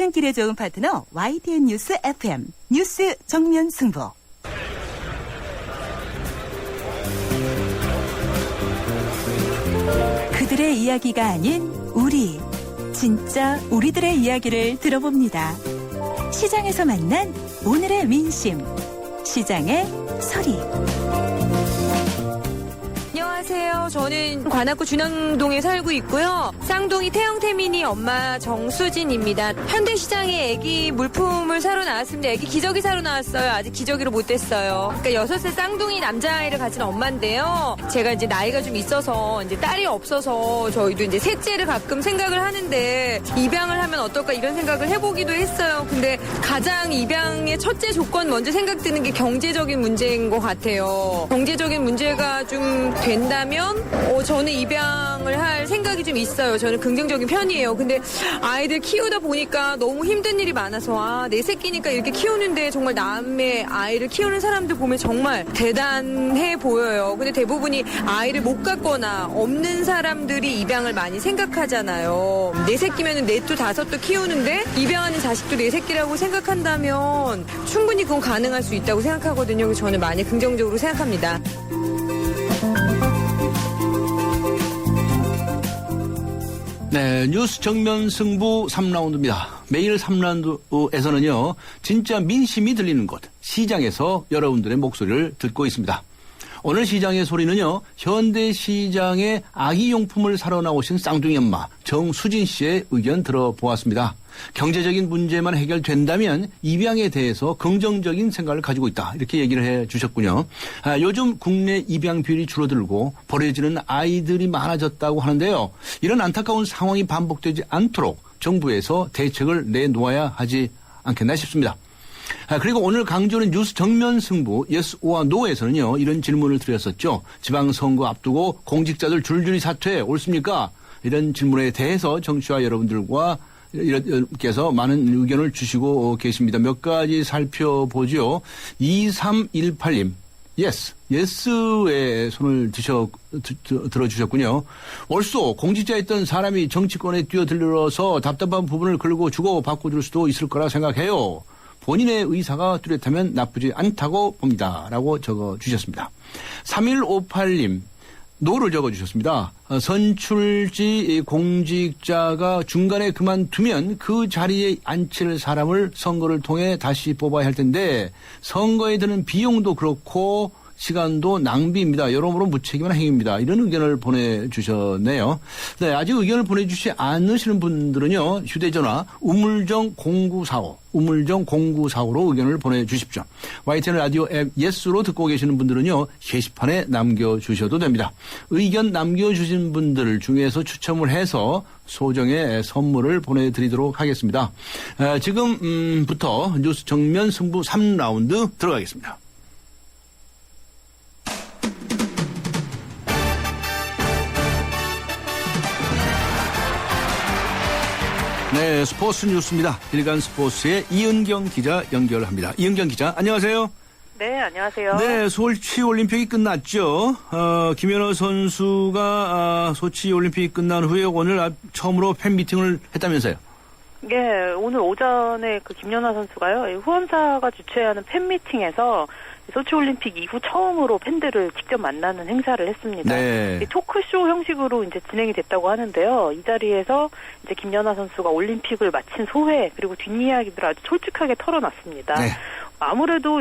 퇴근길에 좋은 파트너 YTN 뉴스 FM 뉴스 정면 승부. 그들의 이야기가 아닌 우리, 진짜 우리들의 이야기를 들어봅니다. 시장에서 만난 오늘의 민심, 시장의 소리. 안녕하세요. 저는 관악구 준영동에 살고 있고요. 쌍둥이 태영태민이 엄마 정수진입니다. 현대시장에 애기 물품을 사러 나왔습니다. 애기 기저귀 사러 나왔어요. 아직 기저귀로 못 됐어요. 그러니까 6살 쌍둥이 남자아이를 가진 엄마인데요. 제가 이제 나이가 좀 있어서 이제 딸이 없어서 저희도 이제 셋째를 가끔 생각을 하는데 입양을 하면 어떨까 이런 생각을 해보기도 했어요. 근데 가장 입양의 첫째 조건 먼저 생각드는 게 경제적인 문제인 것 같아요. 경제적인 문제가 좀 된다면 저는 입양을 할 생각이 좀 있어요. 저는 긍정적인 편이에요. 근데 아이들 키우다 보니까 너무 힘든 일이 많아서 내 새끼니까 이렇게 키우는데 정말 남의 아이를 키우는 사람들 보면 정말 대단해 보여요. 근데 대부분이 아이를 못 갖거나 없는 사람들이 입양을 많이 생각하잖아요. 내 새끼면 넷도 다섯도 키우는데 입양하는 자식도 내 새끼라고 생각한다면 충분히 그건 가능할 수 있다고 생각하거든요. 그래서 저는 많이 긍정적으로 생각합니다. 네, 뉴스 정면 승부 3라운드입니다. 매일 3라운드에서는요, 진짜 민심이 들리는 곳, 시장에서 여러분들의 목소리를 듣고 있습니다. 오늘 시장의 소리는요, 현대시장에 아기용품을 사러 나오신 쌍둥이 엄마 정수진 씨의 의견 들어보았습니다. 경제적인 문제만 해결된다면 입양에 대해서 긍정적인 생각을 가지고 있다. 이렇게 얘기를 해 주셨군요. 요즘 국내 입양 비율이 줄어들고 버려지는 아이들이 많아졌다고 하는데요. 이런 안타까운 상황이 반복되지 않도록 정부에서 대책을 내놓아야 하지 않겠나 싶습니다. 그리고 오늘 강조는 뉴스 정면 승부 yes or no에서는요. 이런 질문을 드렸었죠. 지방선거 앞두고 공직자들 줄줄이 사퇴 옳습니까? 이런 질문에 대해서 정치와 여러분들과 이렇게서 많은 의견을 주시고 계십니다. 몇 가지 살펴보죠. 2318님. 예스에 손을 들어주셨군요. 옳소. 공직자였던 사람이 정치권에 뛰어들어서 답답한 부분을 걸고 주고 바꿔줄 수도 있을 거라 생각해요. 본인의 의사가 뚜렷하면 나쁘지 않다고 봅니다. 라고 적어주셨습니다. 3158님. 노를 적어주셨습니다. 선출직 공직자가 중간에 그만두면 그 자리에 앉힐 사람을 선거를 통해 다시 뽑아야 할 텐데 선거에 드는 비용도 그렇고 시간도 낭비입니다. 여러모로 무책임한 행위입니다. 이런 의견을 보내주셨네요. 네, 아직 의견을 보내주시지 않으시는 분들은요. 휴대전화 우물정 0945로 의견을 보내주십시오. YTN 라디오 앱 예스로 듣고 계시는 분들은요. 게시판에 남겨주셔도 됩니다. 의견 남겨주신 분들 중에서 추첨을 해서 소정의 선물을 보내드리도록 하겠습니다. 지금부터 뉴스 정면 승부 3라운드 들어가겠습니다. 네, 스포츠 뉴스입니다. 일간 스포츠의 이은경 기자 연결합니다. 이은경 기자, 안녕하세요. 네, 안녕하세요. 네, 소치 올림픽이 끝났죠. 김연아 선수가 소치 올림픽이 끝난 후에 오늘 처음으로 팬 미팅을 했다면서요? 네, 오늘 오전에 그 김연아 선수가요, 후원사가 주최하는 팬 미팅에서 소치올림픽 이후 처음으로 팬들을 직접 만나는 행사를 했습니다. 네. 토크쇼 형식으로 이제 진행이 됐다고 하는데요. 이 자리에서 이제 김연아 선수가 올림픽을 마친 소회 그리고 뒷이야기들을 아주 솔직하게 털어놨습니다. 네. 아무래도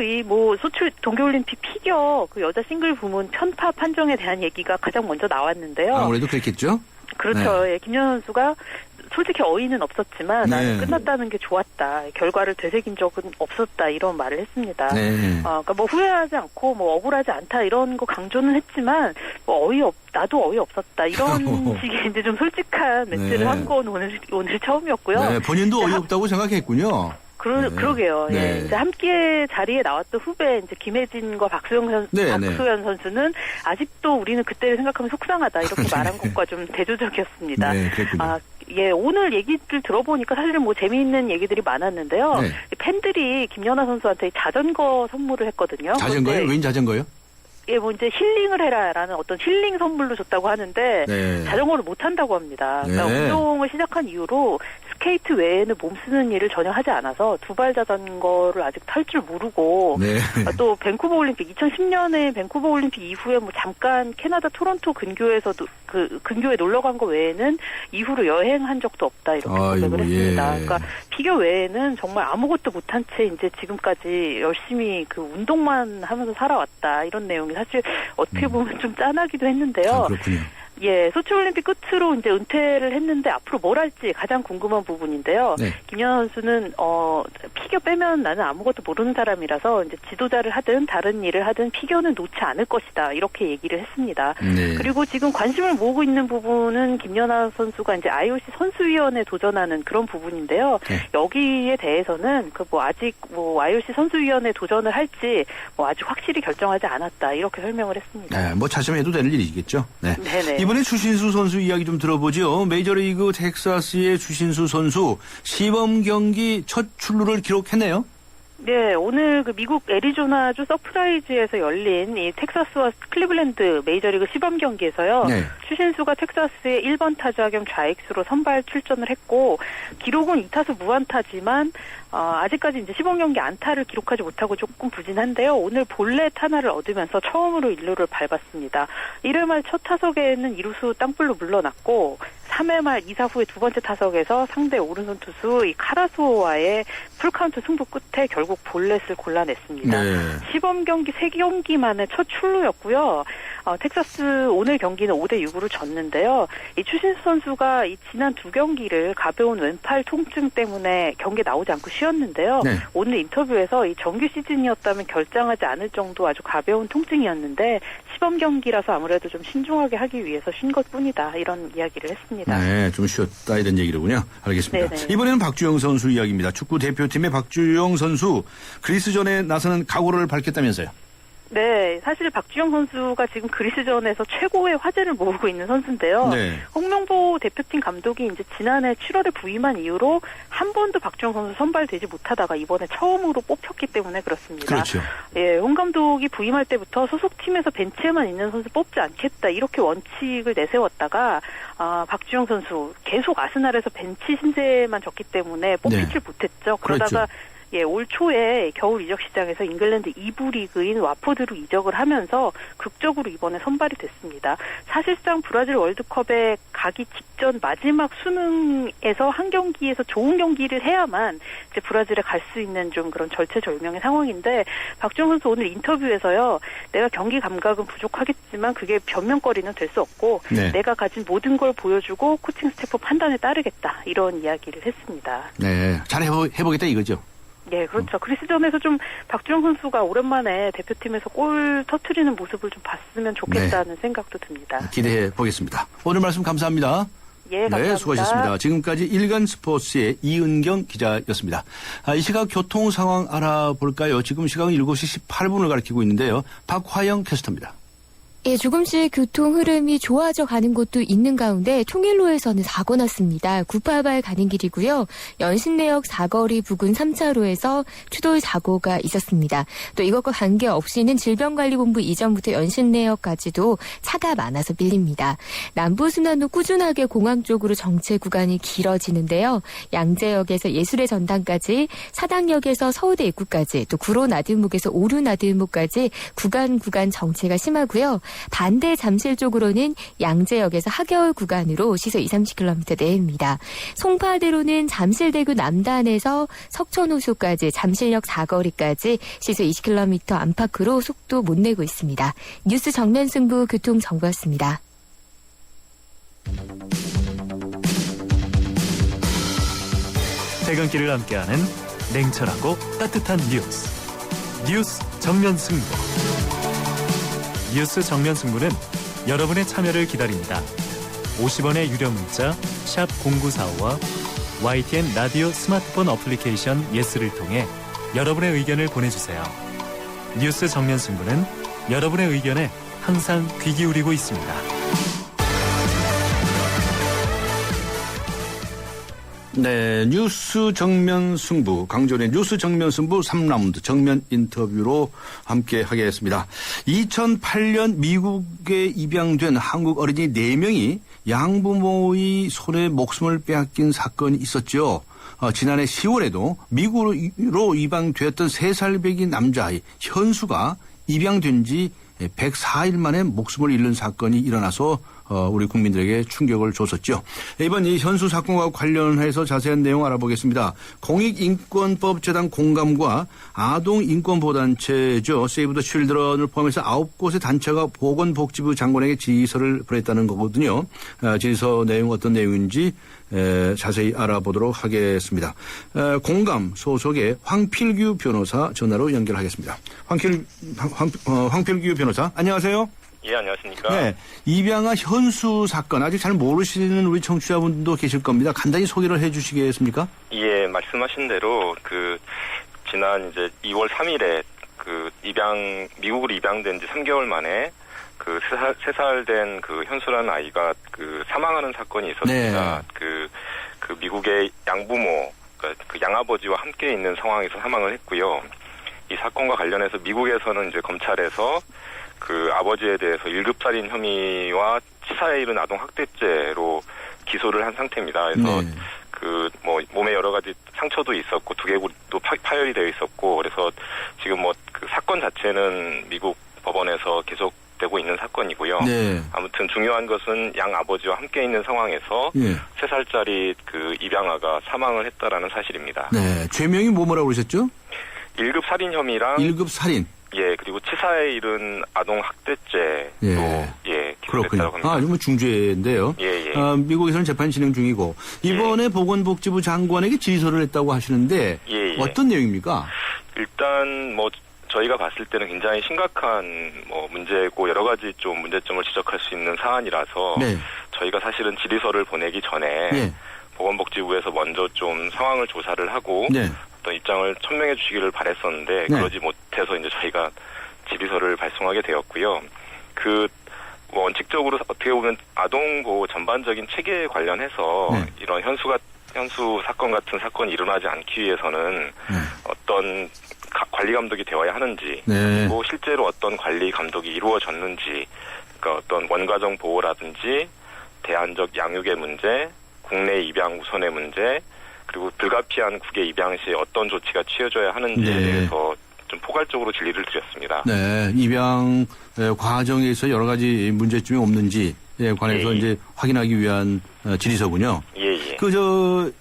소치 동계올림픽 피겨 그 여자 싱글 부문 편파 판정에 대한 얘기가 가장 먼저 나왔는데요. 아무래도 그랬겠죠? 그렇죠. 네. 예, 김연아 선수가 솔직히 어이는 없었지만 네. 나는 끝났다는 게 좋았다. 결과를 되새긴 적은 없었다. 이런 말을 했습니다. 네. 그러니까 후회하지 않고 억울하지 않다 이런 거 강조는 했지만 나도 어이없었다. 이런 식의 이제 좀 솔직한 멘트를 네. 한 건 오늘 처음이었고요. 네, 본인도 어이없다고 생각했군요. 그러게요. 네. 예. 이제 함께 자리에 나왔던 후배 이제 김혜진과 박수현 선수는 아직도 우리는 그때를 생각하면 속상하다 이렇게 말한 것과 좀 대조적이었습니다. 네, 그랬군요. 예, 오늘 얘기들 들어보니까 사실은 재미있는 얘기들이 많았는데요. 네. 팬들이 김연아 선수한테 자전거 선물을 했거든요. 자전거요? 웬 자전거요? 뭐 이제 힐링을 해라라는 어떤 힐링 선물로 줬다고 하는데 네. 자전거를 못 한다고 합니다. 그러니까 네. 운동을 시작한 이후로 스케이트 외에는 몸 쓰는 일을 전혀 하지 않아서 두발 자전거를 아직 탈 줄 모르고 네. 또 밴쿠버 올림픽 2010년에 밴쿠버 올림픽 이후에 뭐 잠깐 캐나다 토론토 근교에서도 그 근교에 놀러 간 거 외에는 이후로 여행한 적도 없다 이렇게 고백을 했습니다. 예. 그러니까 피겨 외에는 정말 아무것도 못한 채 이제 지금까지 열심히 그 운동만 하면서 살아왔다 이런 내용이 사실 어떻게 보면 좀 짠하기도 했는데요. 아, 그렇군요. 예, 소치올림픽 끝으로 이제 은퇴를 했는데 앞으로 뭘 할지 가장 궁금한 부분인데요. 네. 김연아 선수는 피겨 빼면 나는 아무것도 모르는 사람이라서 이제 지도자를 하든 다른 일을 하든 피겨는 놓지 않을 것이다 이렇게 얘기를 했습니다. 네. 그리고 지금 관심을 모으고 있는 부분은 김연아 선수가 이제 IOC 선수위원회 도전하는 그런 부분인데요. 네. 여기에 대해서는 그 뭐 아직 뭐 IOC 선수위원회 도전을 할지 뭐 아직 확실히 결정하지 않았다 이렇게 설명을 했습니다. 네, 뭐 자sem해도 되는 일이겠죠. 네. 네네. 이번에 추신수 선수 이야기 좀 들어보죠. 메이저리그 텍사스의 추신수 선수 시범 경기 첫 출루를 기록했네요. 네, 오늘 그 미국 애리조나주 서프라이즈에서 열린 이 텍사스와 클리블랜드 메이저리그 시범 경기에서요. 네. 추신수가 텍사스의 1번 타자 겸 좌익수로 선발 출전을 했고 기록은 2타수 무안타지만 아직까지 이제 시범 경기 안타를 기록하지 못하고 조금 부진한데요. 오늘 볼넷 하나를 얻으면서 처음으로 1루를 밟았습니다. 1회 말 첫 타석에는 2루수 땅볼로 물러났고 3회 말 2사 후의 두 번째 타석에서 상대 오른손 투수 이 카라수오와의 풀카운트 승부 끝에 결국 볼넷을 골라냈습니다. 네. 시범 경기 3경기 만에 첫 출루였고요. 텍사스 오늘 경기는 5대6으로 졌는데요. 이 추신수 선수가 이 지난 두 경기를 가벼운 왼팔 통증 때문에 경기에 나오지 않고 쉬었는데요. 네. 오늘 인터뷰에서 이 정규 시즌이었다면 결장하지 않을 정도 아주 가벼운 통증이었는데 시범 경기라서 아무래도 좀 신중하게 하기 위해서 쉰 것뿐이다 이런 이야기를 했습니다. 네, 좀 쉬었다 이런 얘기로군요. 알겠습니다. 네네. 이번에는 박주영 선수 이야기입니다. 축구 대표팀의 박주영 선수 그리스전에 나서는 각오를 밝혔다면서요. 네, 사실 박주영 선수가 지금 그리스전에서 최고의 화제를 모으고 있는 선수인데요. 네. 홍명보 대표팀 감독이 이제 지난해 7월에 부임한 이후로 한 번도 박주영 선수 선발되지 못하다가 이번에 처음으로 뽑혔기 때문에 그렇습니다. 그렇죠. 예, 홍 감독이 부임할 때부터 소속팀에서 벤치에만 있는 선수 뽑지 않겠다 이렇게 원칙을 내세웠다가 박주영 선수 계속 아스날에서 벤치 신세만 졌기 때문에 뽑히질 네. 못했죠. 그러다가 그렇죠. 예, 올 초에 겨울 이적 시장에서 잉글랜드 2부 리그인 와포드로 이적을 하면서 극적으로 이번에 선발이 됐습니다. 사실상 브라질 월드컵에 가기 직전 마지막 수능에서 한 경기에서 좋은 경기를 해야만 이제 브라질에 갈 수 있는 좀 그런 절체절명의 상황인데 박주영 선수 오늘 인터뷰에서요. 내가 경기 감각은 부족하겠지만 그게 변명거리는 될 수 없고 네. 내가 가진 모든 걸 보여주고 코칭 스태프 판단에 따르겠다. 이런 이야기를 했습니다. 네, 잘 해보겠다 이거죠. 네, 그렇죠. 그리스전에서 좀 박주영 선수가 오랜만에 대표팀에서 골 터트리는 모습을 좀 봤으면 좋겠다는 생각도 듭니다. 기대해 보겠습니다. 오늘 말씀 감사합니다. 예, 감사합니다. 네, 수고하셨습니다. 지금까지 일간 스포츠의 이은경 기자였습니다. 이 시각 교통 상황 알아볼까요? 지금 시각은 7시 18분을 가리키고 있는데요. 박화영 캐스터입니다. 예, 조금씩 교통 흐름이 좋아져 가는 곳도 있는 가운데 통일로에서는 사고 났습니다. 구파발 가는 길이고요. 연신내역 사거리 부근 3차로에서 추돌 사고가 있었습니다. 또 이것과 관계없이는 질병관리본부 이전부터 연신내역까지도 차가 많아서 밀립니다. 남부순환로 꾸준하게 공항 쪽으로 정체 구간이 길어지는데요. 양재역에서 예술의 전당까지, 사당역에서 서울대 입구까지, 또 구로나들목에서 오류나들목까지 구간 정체가 심하고요. 반대 잠실 쪽으로는 양재역에서 하겨울 구간으로 시속 20-30km 내입니다. 송파대로는 잠실대교 남단에서 석천호수까지 잠실역 사거리까지 시속 20km 안팎으로 속도 못 내고 있습니다. 뉴스 정면 승부 교통정보였습니다. 퇴근길을 함께하는 냉철하고 따뜻한 뉴스 정면 승부. 뉴스 정면 승부는 여러분의 참여를 기다립니다. 50원의 유료 문자 샵 0945와 YTN 라디오 스마트폰 어플리케이션 예스를 통해 여러분의 의견을 보내주세요. 뉴스 정면 승부는 여러분의 의견에 항상 귀 기울이고 있습니다. 네, 뉴스 정면 승부, 강조의 뉴스 정면 승부 3라운드 정면 인터뷰로 함께 하겠습니다. 2008년 미국에 입양된 한국 어린이 4명이 양부모의 손에 목숨을 빼앗긴 사건이 있었죠. 지난해 10월에도 미국으로 입양되었던 3살 배기 남자아이 현수가 입양된 지 104일 만에 목숨을 잃는 사건이 일어나서 우리 국민들에게 충격을 줬었죠. 이번 이 현수 사건과 관련해서 자세한 내용 알아보겠습니다. 공익인권법재단 공감과 아동인권보호단체죠. 세이브 더 칠드런을 포함해서 9곳의 단체가 보건복지부 장관에게 질의서를 보냈다는 거거든요. 질의서 내용 어떤 내용인지 자세히 알아보도록 하겠습니다. 공감 소속의 황필규 변호사 전화로 연결하겠습니다. 황필규 변호사, 안녕하세요. 예, 안녕하십니까. 네, 입양아 현수 사건 아직 잘 모르시는 우리 청취자분도 계실 겁니다. 간단히 소개를 해 주시겠습니까? 예, 말씀하신 대로 지난 이제 2월 3일에 미국으로 입양된 지 3개월 만에 3살 된 현수라는 아이가 사망하는 사건이 있었습니다. 네. 미국의 양부모, 양아버지와 함께 있는 상황에서 사망을 했고요. 이 사건과 관련해서 미국에서는 이제 검찰에서 아버지에 대해서 1급 살인 혐의와 치사에 이른 아동 학대죄로 기소를 한 상태입니다. 그래서 네. 몸에 여러 가지 상처도 있었고 두개골도 파열이 되어 있었고 그래서 지금 사건 자체는 미국 법원에서 계속되고 있는 사건이고요. 네. 아무튼 중요한 것은 양 아버지와 함께 있는 상황에서 3살짜리 입양아가 사망을 했다라는 사실입니다. 네. 죄명이 뭐라고 그러셨죠? 1급 살인 혐의랑 1급 살인. 예, 그리고 치사에 이른 아동 학대죄도 그렇군요. 합니다. 아주 중죄인데요. 예. 미국에서는 재판 진행 중이고 이번에 보건복지부 장관에게 질의서를 냈다고 하시는데 어떤 내용입니까? 일단 저희가 봤을 때는 굉장히 심각한 문제고 여러 가지 좀 문제점을 지적할 수 있는 사안이라서 저희가 사실은 질의서를 보내기 전에 보건복지부에서 먼저 좀 상황을 조사를 하고 어떤 입장을 천명해 주시기를 바랬었는데 그러지 못해서 이제 저희가 질의서를 발송하게 되었고요. 원칙적으로 어떻게 보면 아동보호 전반적인 체계에 관련해서 이런 현수 사건 같은 사건이 일어나지 않기 위해서는 어떤 관리 감독이 되어야 하는지 그리고 실제로 어떤 관리 감독이 이루어졌는지 그러니까 어떤 원가정 보호라든지 대안적 양육의 문제, 국내 입양 우선의 문제 그리고 불가피한 국외 입양 시 어떤 조치가 취해져야 하는지에 대해서 좀 포괄적으로 질의를 드렸습니다. 네, 입양 과정에서 여러 가지 문제점이 없는지에 관해서 이제 확인하기 위한 질의서군요. 예.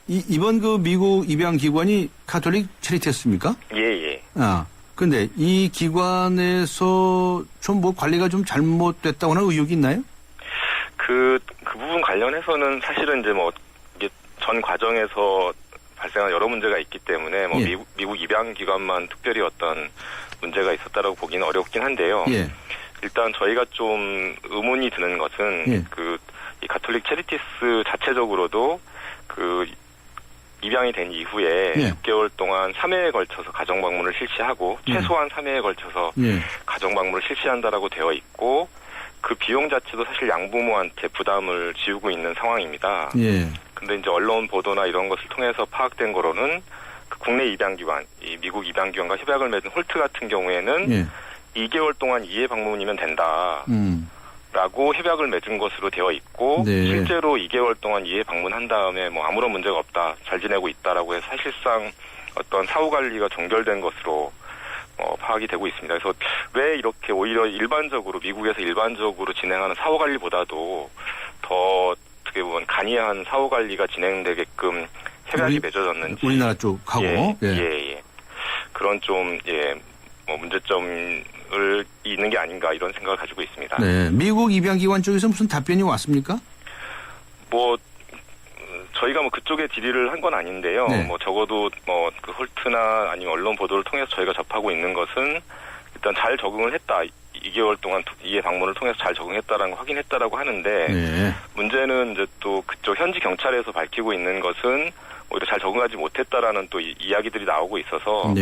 이번 미국 입양 기관이 카톨릭 체리티였습니까? 예. 근데 이 기관에서 좀 관리가 좀 잘못됐다거나 의혹이 있나요? 그 부분 관련해서는 사실은 이제 이게 전 과정에서 발생한 여러 문제가 있기 때문에 미국 입양 기관만 특별히 어떤 문제가 있었다라고 보기는 어렵긴 한데요. 일단 저희가 좀 의문이 드는 것은 이 가톨릭 체리티스 자체적으로도 입양이 된 이후에 6개월 동안 3회에 걸쳐서 가정 방문을 실시하고 최소한 3회에 걸쳐서 가정 방문을 실시한다라고 되어 있고 그 비용 자체도 사실 양부모한테 부담을 지우고 있는 상황입니다. 근데 이제 언론 보도나 이런 것을 통해서 파악된 거로는 국내 입양기관, 이 미국 입양기관과 협약을 맺은 홀트 같은 경우에는 2개월 동안 2회 방문이면 된다. 라고 협약을 맺은 것으로 되어 있고 실제로 2개월 동안 2회 방문한 다음에 아무런 문제가 없다. 잘 지내고 있다라고 해서 사실상 어떤 사후 관리가 종결된 것으로 파악이 되고 있습니다. 그래서 왜 이렇게 오히려 미국에서 일반적으로 진행하는 사후 관리보다도 더 어떻게 보면 간이한 사후 관리가 진행되게끔 협약이 맺어졌는지 우리나라 쪽하고 그런 좀 문제점을 있는 게 아닌가 이런 생각을 가지고 있습니다. 네, 미국 입양기관 쪽에서 무슨 답변이 왔습니까? 저희가 그쪽에 질의를 한 건 아닌데요. 적어도 그 홀트나 아니면 언론 보도를 통해서 저희가 접하고 있는 것은 일단 잘 적응을 했다. 2개월 동안 2회 방문을 통해서 잘 적응했다라는 걸 확인했다라고 하는데 문제는 이제 또 그쪽 현지 경찰에서 밝히고 있는 것은 오히려 잘 적응하지 못했다라는 또 이야기들이 나오고 있어서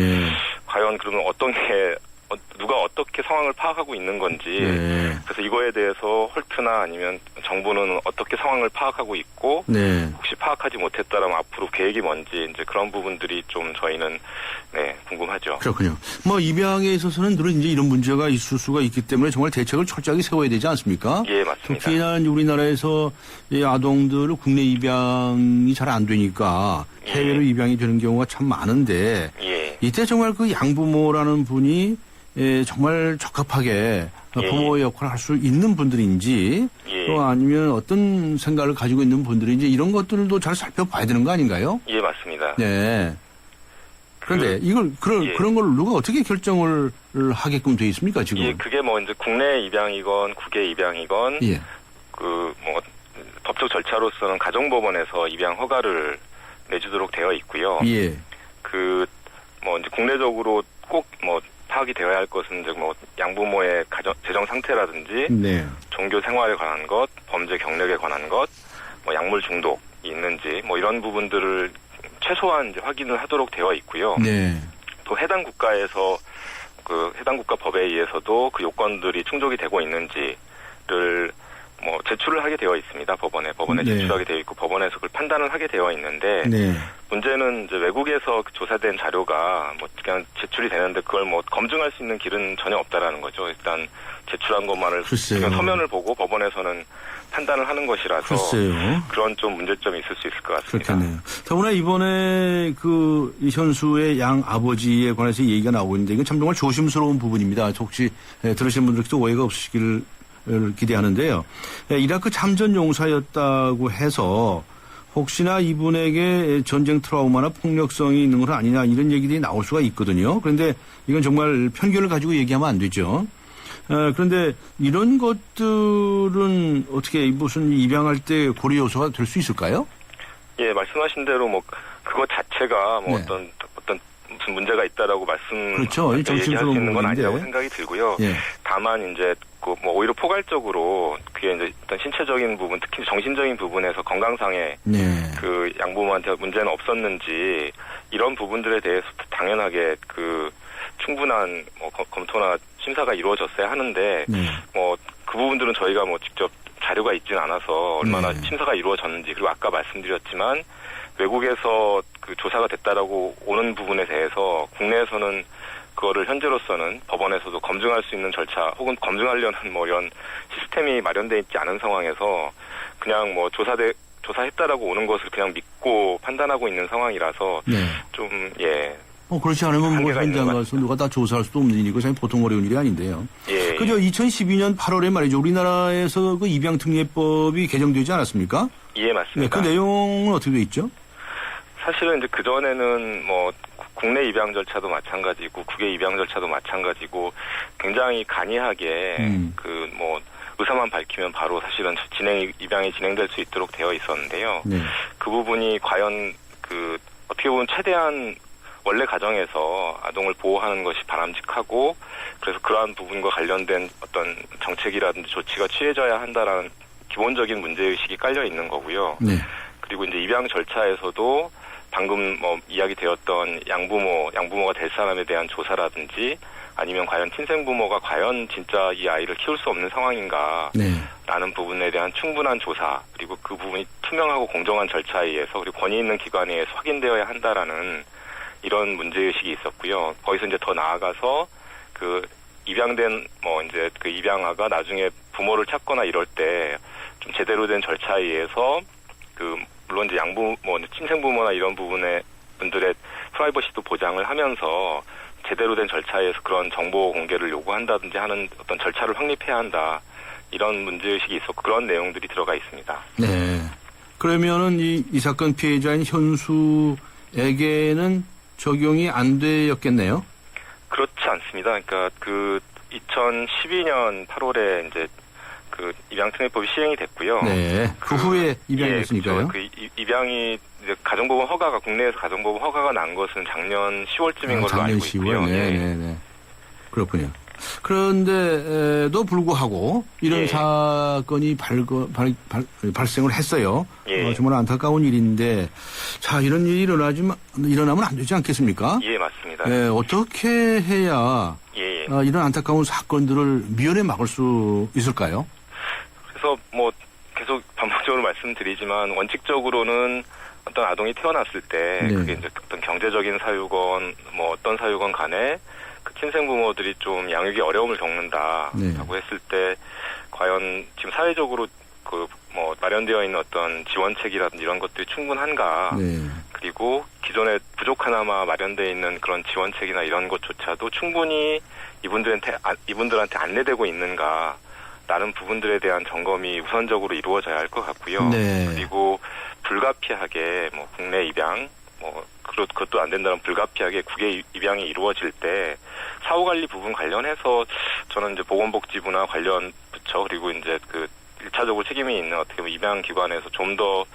과연 그러면 누가 어떻게 상황을 파악하고 있는 건지 그래서 이거에 대해서 홀트나 아니면 정부는 어떻게 상황을 파악하고 있고 네. 혹시 파악하지 못했다라면 앞으로 계획이 뭔지 이제 그런 부분들이 좀 저희는 네, 궁금하죠. 그렇군요. 뭐 입양에 있어서는 늘 이제 이런 문제가 있을 수가 있기 때문에 정말 대책을 철저하게 세워야 되지 않습니까? 예, 맞습니다. 특히나 우리나라에서 이 아동들을 국내 입양이 잘 안 되니까 해외로 입양이 되는 경우가 참 많은데 예. 이때 정말 그 양부모라는 분이 정말 적합하게 부모의 역할을 할 수 있는 분들인지 예. 또 아니면 어떤 생각을 가지고 있는 분들인지 이런 것들도 잘 살펴봐야 되는 거 아닌가요? 예, 맞습니다. 네. 그런데 이걸 예. 그런 걸 누가 어떻게 결정을 하게끔 돼 있습니까 지금? 예, 그게 뭐 이제 국내 입양이건 국외 입양이건 예. 그 뭐 법적 절차로서는 가정법원에서 입양 허가를 내주도록 되어 있고요. 예. 그 뭐 이제 국내적으로 꼭 뭐 파악이 되어야 할 것은 이제 뭐 양부모의 재정 상태라든지 네. 종교 생활에 관한 것, 범죄 경력에 관한 것, 뭐 약물 중독이 있는지 뭐 이런 부분들을 최소한 이제 확인을 하도록 되어 있고요. 네. 또 해당 국가에서 그 해당 국가 법에 의해서도 그 요건들이 충족이 되고 있는지를 뭐 제출을 하게 되어 있습니다. 법원에 네. 제출하게 되어 있고 법원에서 그걸 판단을 하게 되어 있는데 네. 문제는 이제 외국에서 조사된 자료가 뭐 그냥 제출이 되는데 그걸 뭐 검증할 수 있는 길은 전혀 없다라는 거죠. 일단 제출한 것만을 글쎄요. 그냥 서면을 보고 법원에서는 판단을 하는 것이라서 글쎄요. 그런 좀 문제점이 있을 수 있을 것 같습니다. 그렇겠네요. 더구나 이번에 그 현수의 양 아버지에 관해서 얘기가 나오고 있는데 이건 참 정말 조심스러운 부분입니다. 혹시 들으시는 분들께도 오해가 없으시기를 기대하는데요. 이라크 참전 용사였다고 해서 혹시나 이분에게 전쟁 트라우마나 폭력성이 있는 건 아니냐 이런 얘기들이 나올 수가 있거든요. 그런데 이건 정말 편견을 가지고 얘기하면 안 되죠. 그런데 이런 것들은 어떻게 무슨 입양할 때 고려 요소가 될 수 있을까요? 예, 말씀하신 대로 뭐 그것 자체가 뭐 네. 어떤 무슨 문제가 있다라고 그렇죠. 얘기할 수 정신스러운 있는 건 부분인데. 아니라고 생각이 들고요. 예. 다만 이제 그 뭐 오히려 포괄적으로 그게 이제 어떤 신체적인 부분, 특히 정신적인 부분에서 건강상의 네. 그 양부모한테 문제는 없었는지 이런 부분들에 대해서 당연하게 그 충분한 뭐 검토나 심사가 이루어졌어야 하는데 네. 뭐 그 부분들은 저희가 뭐 직접 자료가 있진 않아서 얼마나 네. 심사가 이루어졌는지 그리고 아까 말씀드렸지만 외국에서 그 조사가 됐다라고 오는 부분에 대해서 국내에서는 그거를 현재로서는 법원에서도 검증할 수 있는 절차 혹은 검증하려는 뭐 이런 시스템이 마련되어 있지 않은 상황에서 그냥 뭐 조사했다라고 오는 것을 그냥 믿고 판단하고 있는 상황이라서 네. 좀 예. 그렇지 않으면 뭐 한계가 있는 현장 것 가서 누가 다 조사할 수도 없는 일이고 사실 보통 어려운 일이 아닌데요. 예. 그죠? 2012년 8월에 말이죠. 우리나라에서 그 입양특례법이 개정되지 않았습니까? 예, 맞습니다. 네, 그 내용은 어떻게 돼 있죠? 사실은 이제 그전에는 뭐 국내 입양 절차도 마찬가지고 국외 입양 절차도 마찬가지고 굉장히 간이하게 그 뭐 의사만 밝히면 바로 사실은 입양이 진행될 수 있도록 되어 있었는데요. 네. 그 부분이 과연 그 어떻게 보면 최대한 원래 가정에서 아동을 보호하는 것이 바람직하고 그래서 그러한 부분과 관련된 어떤 정책이라든지 조치가 취해져야 한다라는 기본적인 문제의식이 깔려 있는 거고요. 네. 그리고 이제 입양 절차에서도 방금 뭐 이야기되었던 양부모가 될 사람에 대한 조사라든지 아니면 과연 친생부모가 과연 진짜 이 아이를 키울 수 없는 상황인가 네. 라는 부분에 대한 충분한 조사 그리고 그 부분이 투명하고 공정한 절차에 의해서 그리고 권위 있는 기관에 의해서 확인되어야 한다라는 이런 문제의식이 있었고요. 거기서 이제 더 나아가서 그 입양된 뭐 이제 그 입양아가 나중에 부모를 찾거나 이럴 때 좀 제대로 된 절차에 의해서 그 물론 이제 친생부모나 이런 부분의 분들의 프라이버시도 보장을 하면서 제대로 된 절차에서 그런 정보 공개를 요구한다든지 하는 어떤 절차를 확립해야 한다. 이런 문제의식이 있었고 그런 내용들이 들어가 있습니다. 네. 그러면은 이 사건 피해자인 현수에게는 적용이 안 되었겠네요? 그렇지 않습니다. 그러니까 그 2012년 8월에 이제 그 입양특례법이 시행이 됐고요. 네. 그 후에 입양이 됐으니까요. 그 입양이 이제 가정법원 허가가 국내에서 가정법원 허가가 난 것은 작년 10월쯤인 걸로 작년 알고 10월. 있고요. 네. 그렇군요. 그런데도 불구하고 이런 예. 사건이 발생을 했어요. 예. 정말 안타까운 일인데 자 이런 일이 일어나면 안 되지 않겠습니까? 예, 맞습니다. 네, 어떻게 해야 예. 이런 안타까운 사건들을 미연에 막을 수 있을까요? 그래서 뭐 계속 반복적으로 말씀드리지만 원칙적으로는 어떤 아동이 태어났을 때 네. 그게 이제 어떤 경제적인 사유건 뭐 어떤 사유건 간에 그 친생 부모들이 좀 양육에 어려움을 겪는다라고 네. 했을 때 과연 지금 사회적으로 그 뭐 마련되어 있는 어떤 지원책이라든지 이런 것들이 충분한가? 네. 그리고 기존에 부족하나마 마련되어 있는 그런 지원책이나 이런 것조차도 충분히 이분들한테 안내되고 있는가? 라는 부분들에 대한 점검이 우선적으로 이루어져야 할 것 같고요. 네. 그리고 불가피하게 뭐 국내 입양, 뭐 그것도 안 된다면 불가피하게 국외 입양이 이루어질 때 사후 관리 부분 관련해서 저는 이제 보건복지부나 관련 부처 그리고 이제 그 1차적으로 책임이 있는 어떻게 보면 입양 기관에서 좀 더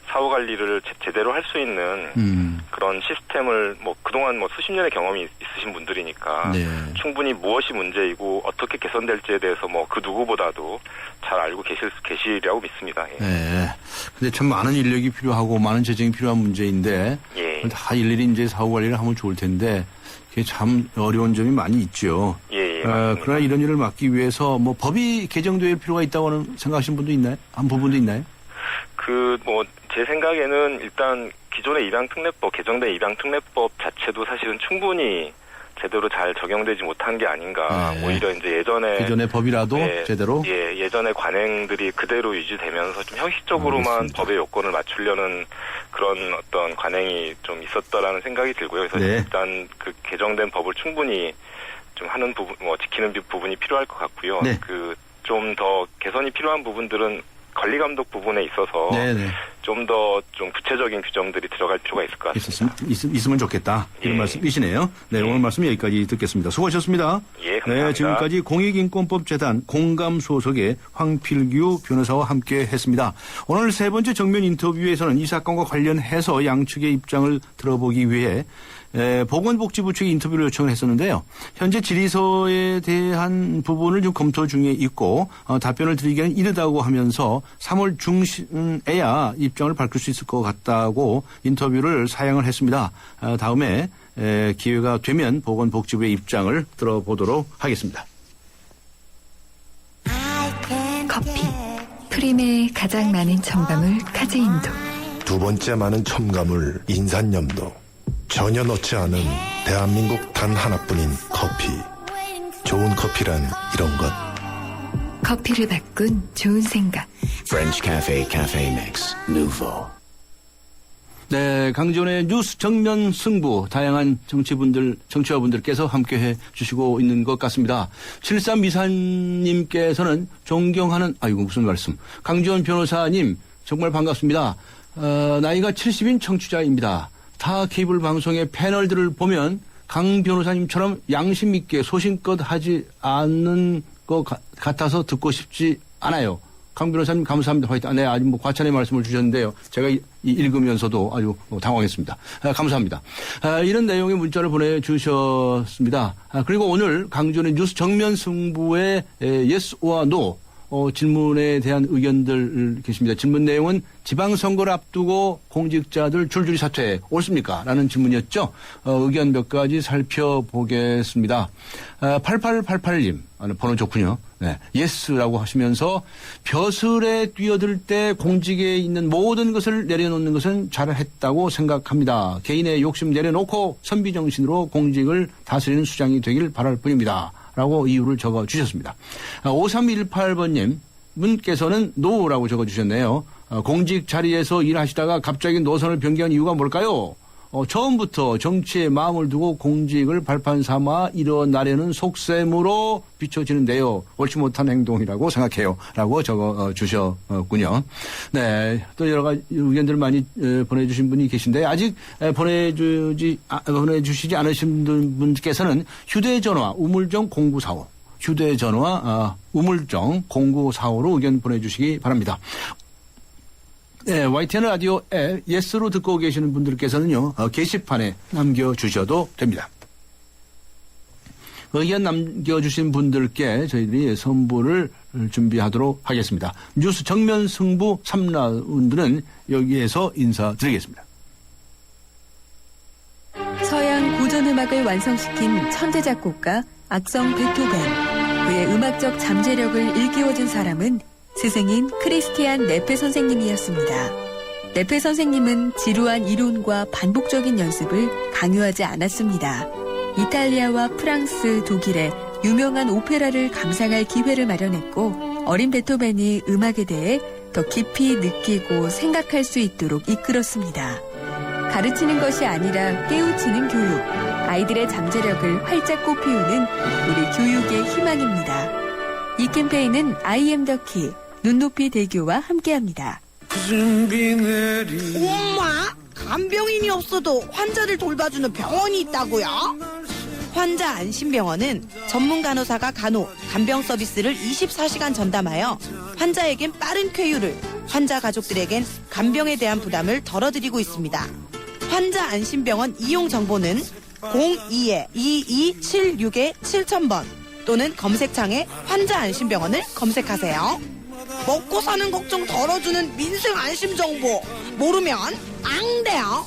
사후 관리를 제대로 할 수 있는 그런 시스템을 뭐 그동안 뭐 수십 년의 경험이 있으신 분들이니까 네. 충분히 무엇이 문제이고 어떻게 개선될지에 대해서 뭐 그 누구보다도 잘 알고 계시리라고 믿습니다. 예. 네. 근데 참 많은 인력이 필요하고 많은 재정이 필요한 문제인데 예. 다 일일이 이제 사후 관리를 하면 좋을 텐데 그게 참 어려운 점이 많이 있죠. 예, 그러나 이런 일을 막기 위해서 뭐 법이 개정될 필요가 있다고 생각하시는 분도 있나요? 한 부분도 있나요? 제 생각에는 일단 기존의 입양특례법, 개정된 입양특례법 자체도 사실은 충분히 제대로 잘 적용되지 못한 게 아닌가. 네. 오히려 이제 기존의 법이라도 제대로? 예전의 관행들이 그대로 유지되면서 좀 형식적으로만 알겠습니다. 법의 요건을 맞추려는 그런 어떤 관행이 좀 있었다라는 생각이 들고요. 그래서 네. 일단 그 개정된 법을 충분히 좀 하는 부분, 지키는 부분이 필요할 것 같고요. 네. 좀 더 개선이 필요한 부분들은 관리 감독 부분에 있어서 네네. 좀 더 좀 구체적인 규정들이 들어갈 필요가 있을 것 같습니다. 있으면 좋겠다. 이런 예. 말씀이시네요. 네, 오늘 말씀 여기까지 듣겠습니다. 수고하셨습니다. 예, 감사합니다. 네, 지금까지 공익인권법재단 공감소속의 황필규 변호사와 함께 했습니다. 오늘 세 번째 정면 인터뷰에서는 이 사건과 관련해서 양측의 입장을 들어보기 위해 보건복지부 측에 인터뷰를 요청을 했었는데요. 현재 질의서에 대한 부분을 좀 검토 중에 있고 답변을 드리기에는 이르다고 하면서 3월 중순에야 입장을 밝힐 수 있을 것 같다고 인터뷰를 사양을 했습니다. 다음에 기회가 되면 보건복지부의 입장을 들어보도록 하겠습니다. 커피. 프림에 가장 많은 첨가물 카제인도. 두 번째 많은 첨가물 인산염도. 전혀 넣지 않은 대한민국 단 하나뿐인 커피. 좋은 커피란 이런 것. 커피를 바꾼 좋은 생각. French Cafe Cafe Mix Nouveau. 네, 강지원의 뉴스 정면 승부 다양한 정치와분들께서 함께해 주시고 있는 것 같습니다. 73미사님께서는 존경하는 무슨 말씀. 강지원 변호사님 정말 반갑습니다. 나이가 70인 청취자입니다. 타 케이블 방송의 패널들을 보면 강 변호사님처럼 양심 있게 소신껏 하지 않는 것 같아서 듣고 싶지 않아요. 강 변호사님 감사합니다. 화이팅. 네, 아주 과찬의 말씀을 주셨는데요. 제가 읽으면서도 아주 당황했습니다. 감사합니다. 이런 내용의 문자를 보내주셨습니다. 그리고 오늘 강조의 뉴스 정면 승부의 예스와 노 질문에 대한 의견들 계십니다. 질문 내용은 지방선거를 앞두고 공직자들 줄줄이 사퇴 옳습니까? 라는 질문이었죠. 의견 몇 가지 살펴보겠습니다. 8888님, 번호 좋군요. 네, 예스라고 하시면서 벼슬에 뛰어들 때 공직에 있는 모든 것을 내려놓는 것은 잘했다고 생각합니다. 개인의 욕심 내려놓고 선비정신으로 공직을 다스리는 수장이 되길 바랄 뿐입니다. 라고 이유를 적어 주셨습니다. 5318번님 분께서는 노라고 적어 주셨네요. 공직 자리에서 일하시다가 갑자기 노선을 변경한 이유가 뭘까요? 처음부터 정치에 마음을 두고 공직을 발판 삼아 일어나려는 속셈으로 비춰지는데요. 옳지 못한 행동이라고 생각해요. 라고 적어 주셨군요. 네. 또 여러 가지 의견들 많이 보내주신 분이 계신데 아직 보내주시지 않으신 분께서는 휴대전화 우물정 0945 휴대전화 우물정 0945로 의견 보내주시기 바랍니다. 네, YTN 라디오 앱 예스로 듣고 계시는 분들께서는요, 게시판에 남겨주셔도 됩니다. 의견 남겨주신 분들께 저희들이 선물을 준비하도록 하겠습니다. 뉴스 정면 승부 3라운드는 여기에서 인사드리겠습니다. 서양 고전음악을 완성시킨 천재 작곡가 악성 베토벤. 그의 음악적 잠재력을 일깨워준 사람은 스승인 크리스티안 네페 선생님이었습니다. 네페 선생님은 지루한 이론과 반복적인 연습을 강요하지 않았습니다. 이탈리아와 프랑스, 독일의 유명한 오페라를 감상할 기회를 마련했고 어린 베토벤이 음악에 대해 더 깊이 느끼고 생각할 수 있도록 이끌었습니다. 가르치는 것이 아니라 깨우치는 교육, 아이들의 잠재력을 활짝 꽃피우는 우리 교육의 희망입니다. 이 캠페인은 I am the key, 눈높이 대교와 함께합니다. 엄마, 간병인이 없어도 환자를 돌봐주는 병원이 있다고요? 환자 안심병원은 전문 간호사가 간병 서비스를 24시간 전담하여 환자에겐 빠른 쾌유를, 환자 가족들에겐 간병에 대한 부담을 덜어드리고 있습니다. 환자 안심병원 이용 정보는 02-2276-7000번 또는 검색창에 환자 안심병원을 검색하세요. 먹고 사는 걱정 덜어주는 민생 안심 정보 모르면 안 돼요.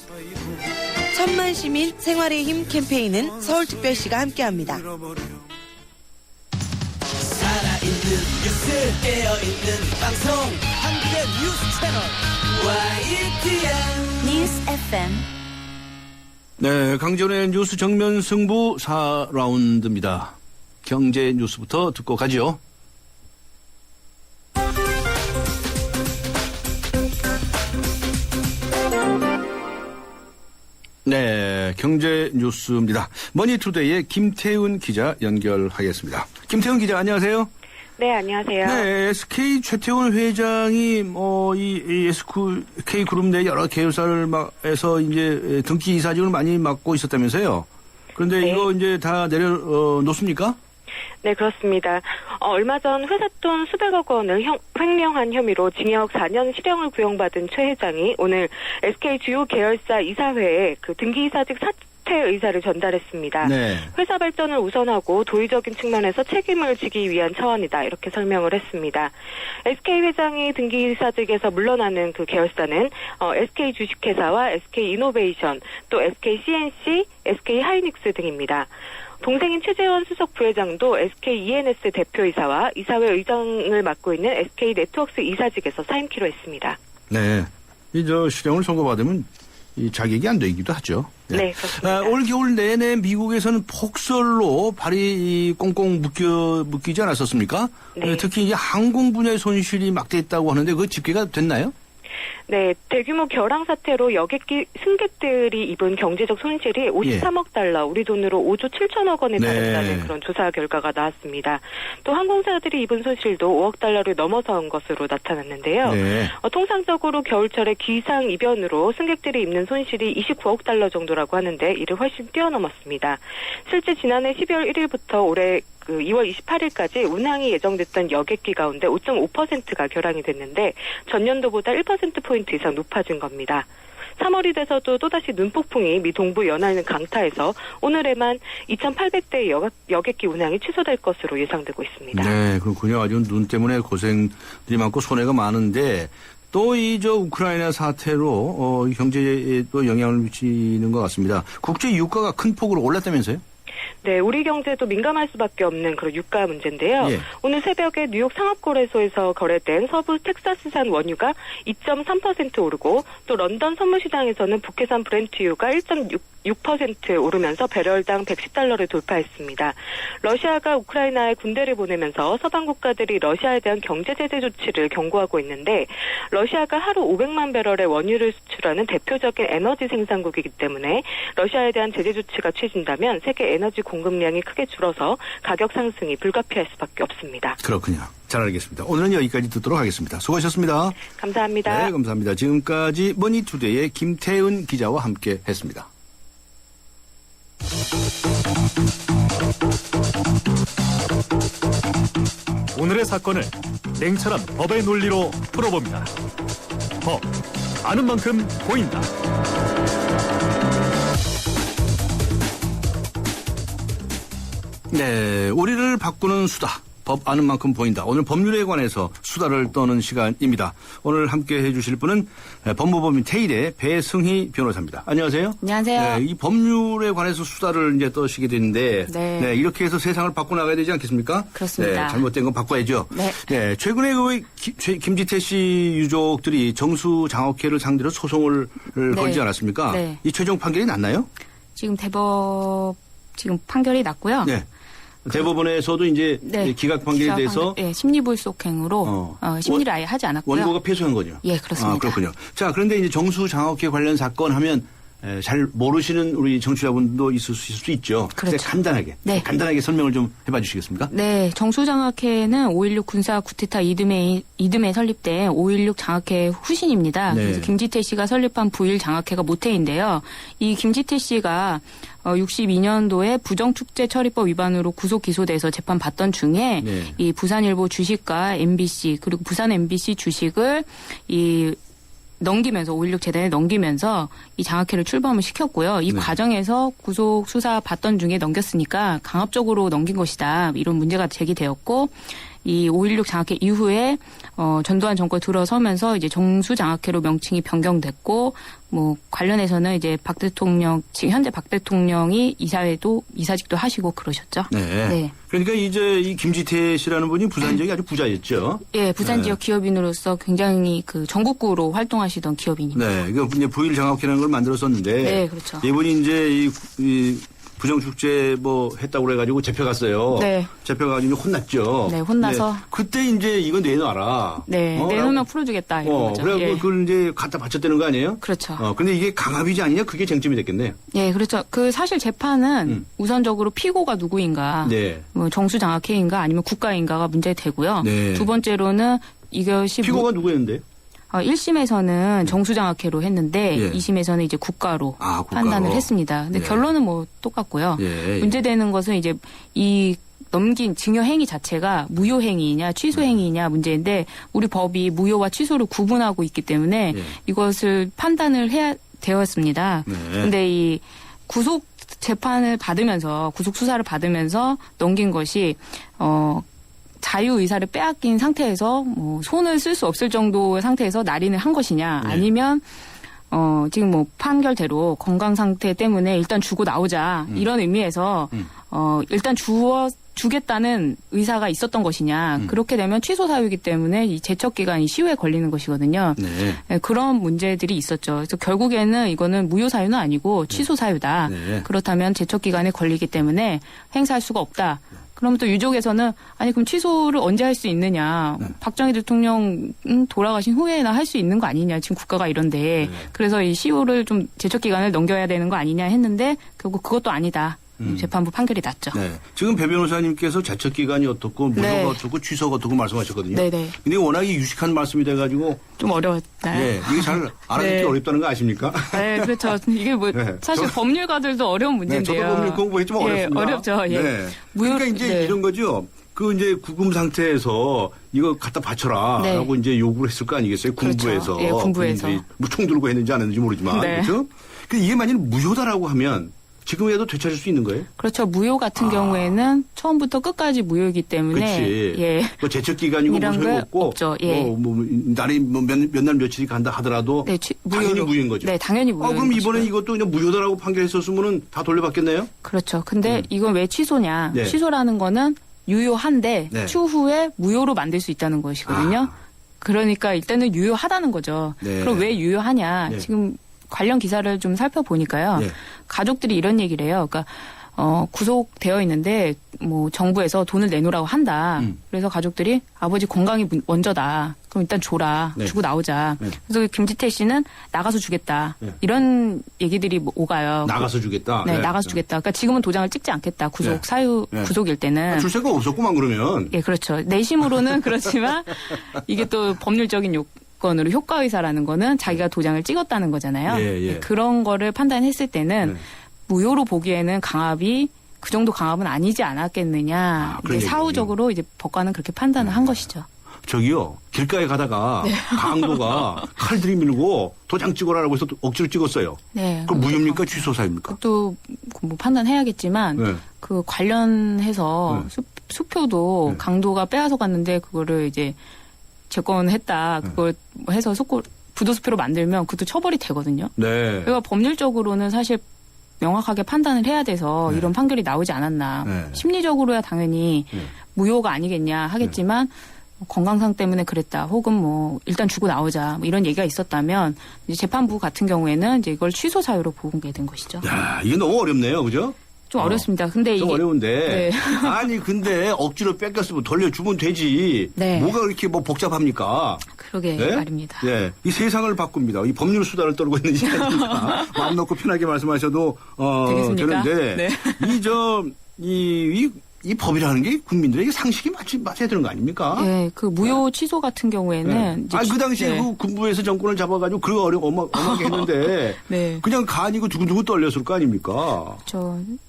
천만 시민 생활의 힘 캠페인은 서울특별시가 함께합니다. 살아있는 뉴스 깨어있는 방송 한국의 뉴스 채널 YTN 뉴스 FM. 네, 강전의 뉴스 정면 승부 4라운드입니다. 경제 뉴스부터 듣고 가죠. 네, 경제 뉴스입니다. 머니투데이의 김태훈 기자 연결하겠습니다. 김태훈 기자, 안녕하세요. 네, 안녕하세요. 네, SK 최태원 회장이 이 SK 그룹 내 여러 계열사에서 이제 등기 이사직을 많이 맡고 있었다면서요. 그런데 네. 이거 이제 다 내려놓습니까? 네, 그렇습니다. 얼마 전 회사 돈 수백억 원을 횡령한 혐의로 징역 4년 실형을 구형받은 최 회장이 오늘 SK 주요 계열사 이사회에 그 등기이사직 사퇴 의사를 전달했습니다. 네. 회사 발전을 우선하고 도의적인 측면에서 책임을 지기 위한 차원이다, 이렇게 설명을 했습니다. SK 회장이 등기이사직에서 물러나는 그 계열사는 SK 주식회사와 SK 이노베이션, 또 SK CNC, SK 하이닉스 등입니다. 동생인 최재원 수석 부회장도 SK ENS 대표이사와 이사회 의장을 맡고 있는 SK 네트워크스 이사직에서 사임키로 했습니다. 네. 실형을 선고받으면 이 자격이 안 되기도 하죠. 네, 그렇습니다. 올 겨울 내내 미국에서는 폭설로 발이 꽁꽁 묶이지 않았었습니까? 네. 특히 이제 항공 분야의 손실이 막대했다고 하는데 그 집계가 됐나요? 네, 대규모 결항 사태로 여객기 승객들이 입은 경제적 손실이 53억 달러, 우리 돈으로 5조 7천억 원에 달했다는 그런 조사 결과가 나왔습니다. 또 항공사들이 입은 손실도 5억 달러를 넘어선 것으로 나타났는데요. 네. 통상적으로 겨울철에 기상 이변으로 승객들이 입는 손실이 29억 달러 정도라고 하는데 이를 훨씬 뛰어넘었습니다. 실제 지난해 12월 1일부터 올해 2월 28일까지 운항이 예정됐던 여객기 가운데 5.5%가 결항이 됐는데 전년도보다 1%포인트 이상 높아진 겁니다. 3월이 돼서도 또다시 눈폭풍이 미 동부 연안을 강타해서 오늘에만 2,800대의 여객기 운항이 취소될 것으로 예상되고 있습니다. 네, 그렇군요. 아주 눈 때문에 고생들이 많고 손해가 많은데 또 우크라이나 사태로 경제에 또 영향을 미치는 것 같습니다. 국제 유가가 큰 폭으로 올랐다면서요? 네, 우리 경제도 민감할 수밖에 없는 그런 유가 문제인데요. 예. 오늘 새벽에 뉴욕 상업거래소에서 거래된 서부 텍사스산 원유가 2.3% 오르고 또 런던 선물시장에서는 북해산 브렌트유가 1.6% 오르면서 배럴당 110달러를 돌파했습니다. 러시아가 우크라이나에 군대를 보내면서 서방 국가들이 러시아에 대한 경제 제재 조치를 경고하고 있는데 러시아가 하루 500만 배럴의 원유를 수출하는 대표적인 에너지 생산국이기 때문에 러시아에 대한 제재 조치가 취해진다면 세계 에너지 공급량이 크게 줄어서 가격 상승이 불가피할 수밖에 없습니다. 그렇군요. 잘 알겠습니다. 오늘은 여기까지 듣도록 하겠습니다. 수고하셨습니다. 감사합니다. 네, 감사합니다. 지금까지 머니투데이의 김태은 기자와 함께 했습니다. 오늘의 사건을 냉철한 법의 논리로 풀어봅니다. 법, 아는 만큼 보인다. 네, 우리를 바꾸는 수다. 법 아는 만큼 보인다. 오늘 법률에 관해서 수다를 떠는 시간입니다. 오늘 함께 해주실 분은 법무법인 테일의 배승희 변호사입니다. 안녕하세요. 안녕하세요. 네, 이 법률에 관해서 수다를 이제 떠시게 됐는데, 네, 이렇게 해서 세상을 바꿔나가야 되지 않겠습니까? 그렇습니다. 네, 잘못된 건 바꿔야죠. 네. 네, 최근에 김지태 씨 유족들이 정수장학회를 상대로 소송을 걸지 않았습니까? 네. 이 최종 판결이 났나요? 지금 대법 지금 판결이 났고요. 네. 대법원에서도 이제 기각 판결에 대해서 심리불속행으로 심리를 아예 하지 않았고요. 원고가 패소한 거죠. 예, 그렇습니다. 아, 그렇군요. 자, 그런데 이제 정수장학회 관련 사건 하면 잘 모르시는 우리 정치자분도 있을 수 있죠. 그렇죠. 간단하게 간단하게 설명을 좀 해봐 주시겠습니까? 네, 정수장학회는 5.16 군사 쿠데타 이듬해 설립된 5.16 장학회 후신입니다. 네. 그래서 김지태 씨가 설립한 부일 장학회가 모태인데요. 이 김지태 씨가 62년도에 부정축제 처리법 위반으로 구속 기소돼서 재판 받던 중에 이 부산일보 주식과 MBC 그리고 부산 MBC 주식을 넘기면서 5.16 재단에 넘기면서 이 장학회를 출범을 시켰고요. 이 과정에서 구속 수사 받던 중에 넘겼으니까 강압적으로 넘긴 것이다. 이런 문제가 제기되었고 이 5.16 장학회 이후에 전두환 정권 들어서면서 이제 정수장학회로 명칭이 변경됐고 뭐 관련해서는 이제 박 대통령 현재 박 대통령이 이사직도 하시고 그러셨죠. 네. 그러니까 이제 이 김지태 씨라는 분이 부산 지역이 아주 부자였죠. 예, 부산 지역 기업인으로서 굉장히 그 전국구로 활동하시던 기업인입니다. 네, 이거 이제 부일 장학회라는 걸 만들었었는데. 네, 그렇죠. 이분이 이제 이 부정축제 뭐 했다고 그래가지고 잡혀갔어요. 네. 잡혀가지고 혼났죠. 네, 혼나서. 네. 그때 이제 이거 내놔라. 네, 내놓으면 풀어주겠다. 이런 거죠. 그래갖고 그걸 이제 갖다 바쳤다는 거 아니에요? 그렇죠. 근데 이게 강압이지 아니냐? 그게 쟁점이 됐겠네요. 네, 그렇죠. 그 사실 재판은 우선적으로 피고가 누구인가, 뭐 정수장학회인가 아니면 국가인가가 문제되고요. 두 번째로는 이것이 피고가 누구였는데요? 1심에서는 정수장학회로 했는데 2심에서는 이제 국가로 판단을 했습니다. 근데 결론은 뭐 똑같고요. 문제되는 것은 이제 이 넘긴 증여 행위 자체가 무효 행위이냐 취소 행위이냐 문제인데 우리 법이 무효와 취소를 구분하고 있기 때문에 이것을 판단을 해야 되었습니다. 근데 이 구속 재판을 받으면서 구속 수사를 받으면서 넘긴 것이 자유 의사를 빼앗긴 상태에서 뭐 손을 쓸 수 없을 정도의 상태에서 날인을 한 것이냐 아니면 지금 뭐 판결대로 건강 상태 때문에 일단 주고 나오자 이런 의미에서 일단 주겠다는 의사가 있었던 것이냐 그렇게 되면 취소 사유이기 때문에 이 제척 기간이 시효에 걸리는 것이거든요. 네, 그런 문제들이 있었죠. 그래서 결국에는 이거는 무효 사유는 아니고 취소 사유다. 그렇다면 제척 기간에 걸리기 때문에 행사할 수가 없다. 그러면 또 유족에서는 아니 그럼 취소를 언제 할 수 있느냐. 박정희 대통령 돌아가신 후에나 할 수 있는 거 아니냐. 지금 국가가 이런데. 그래서 이 시효를 좀 제척 기간을 넘겨야 되는 거 아니냐 했는데 결국 그것도 아니다. 재판부 판결이 났죠. 네. 지금 배 변호사님께서 제척 기간이 어떻고 무효가 어떻고 취소가 어떻고 말씀하셨거든요. 네네. 근데 워낙에 유식한 말씀이 돼가지고 좀 어려웠나요? 네. 이게 잘 알아듣기 어렵다는 거 아십니까? 네, 그렇죠. 이게 뭐 사실 법률가들도 어려운 문제인데요. 저도 법률 공부했지만 어렵습니다. 어렵죠. 예. 네. 그러니까 이제 이런 거죠. 그 이제 구금 상태에서 이거 갖다 바쳐라라고 이제 요구를 했을 거 아니겠어요? 군부에서. 그렇죠. 예, 군부에서. 뭐 총 들고 했는지 안 했는지 모르지만 그렇죠. 근데 이게 만약 무효다라고 하면 지금이라도 되찾을 수 있는 거예요? 그렇죠. 무효 같은 경우에는 처음부터 끝까지 무효이기 때문에 그렇지. 뭐 제척 기간이고 뭐 소용없고 없죠. 날이 몇 날 며칠이 간다 하더라도 당연히 무효인 거죠. 네, 당연히 무효인 그럼 것이고요. 이번에 이것도 그냥 무효다라고 판결했었으면 다 돌려받겠네요? 그렇죠. 근데 이건 왜 취소냐? 취소라는 거는 유효한데 추후에 무효로 만들 수 있다는 것이거든요. 그러니까 일단은 유효하다는 거죠. 그럼 왜 유효하냐? 지금 관련 기사를 좀 살펴보니까요. 가족들이 이런 얘기를 해요. 그러니까 구속되어 있는데 뭐 정부에서 돈을 내놓으라고 한다. 그래서 가족들이 아버지 건강이 먼저다. 그럼 일단 줘라. 주고 나오자. 그래서 김지태 씨는 나가서 주겠다. 이런 얘기들이 오가요. 나가서 주겠다. 네, 나가서 주겠다. 그러니까 지금은 도장을 찍지 않겠다. 구속 사유 구속일 때는. 줄 생각 없었구만 그러면. 예, 그렇죠. 내심으로는 그렇지만 이게 또 법률적인 건으로 효과의사라는 거는 자기가 도장을 찍었다는 거잖아요. 그런 거를 판단했을 때는 무효로 보기에는 강압이 그 정도 강압은 아니지 않았겠느냐. 이제 사후적으로 이제 법관은 그렇게 판단을 한 것이죠. 저기요 길가에 가다가 네. 강도가 칼 들이밀고 도장 찍어라라고 해서 억지로 찍었어요. 네. 그럼 무혐의입니까 취소 사유입니까? 또 뭐 판단해야겠지만 네. 그 관련해서 수표도 강도가 빼앗아 갔는데 그거를 이제 재건했다. 그걸 해서 부도수표로 만들면 그것도 처벌이 되거든요. 네. 그러니까 법률적으로는 사실 명확하게 판단을 해야 돼서 이런 판결이 나오지 않았나. 심리적으로야 당연히 무효가 아니겠냐 하겠지만 건강상 때문에 그랬다. 혹은 뭐 일단 주고 나오자. 뭐 이런 얘기가 있었다면 이제 재판부 같은 경우에는 이제 이걸 취소 사유로 보게 된 것이죠. 야, 이게 너무 어렵네요, 그죠? 좀 어렵습니다. 근데 좀 이게 어려운데 네. 아니 근데 억지로 뺏겼으면 돌려주면 되지. 네. 뭐가 그렇게 뭐 복잡합니까? 그러게 네? 말입니다. 네, 이 세상을 바꿉니다. 이 법률 수단을 떨고 있는 시간입니다. 마음 놓고 편하게 말씀하셔도 되겠습니까? 되는데 네. 이 법이라는 게 국민들에게 상식이 맞아야 되는 거 아닙니까? 네, 그 무효 취소 같은 경우에는 이제 그 당시에 그 군부에서 정권을 잡아가지고 그거 엄하게 했는데 네. 그냥 간이고 두근두근 떨렸을 거 아닙니까?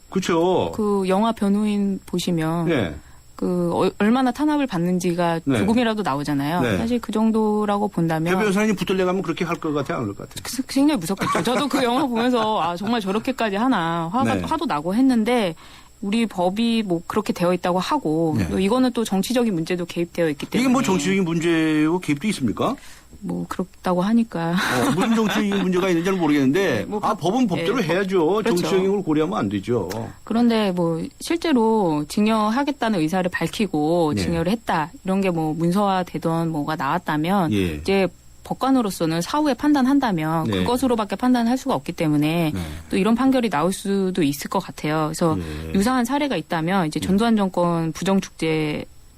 그렇죠. 그 영화 변호인 보시면 네. 그 얼마나 탄압을 받는지가 네. 조금이라도 나오잖아요. 네. 사실 그 정도라고 본다면. 배 변호사님 붙들려가면 그렇게 할 것 같아요, 안 할 것 같아요? 굉장히 무섭겠죠. 저도 그 영화 보면서 아 정말 저렇게까지 하나 네. 화도 나고 했는데. 우리 법이 뭐 그렇게 되어 있다고 하고 네. 또 이거는 또 정치적인 문제도 개입되어 있기 때문에 이게 뭐 정치적인 문제고 개입도 있습니까? 뭐 그렇다고 하니까 무슨 정치적인 문제가 있는지는 모르겠는데 법은 법대로 해야죠. 그렇죠. 정치적인 걸 고려하면 안 되죠. 그런데 뭐 실제로 증여하겠다는 의사를 밝히고 네. 증여를 했다 이런 게 뭐 문서화되던 뭐가 나왔다면 이제 법관으로서는 사후에 판단한다면 네. 그것으로밖에 판단할 수가 없기 때문에 또 이런 판결이 나올 수도 있을 것 같아요. 그래서 유사한 사례가 있다면 이제 전두환 정권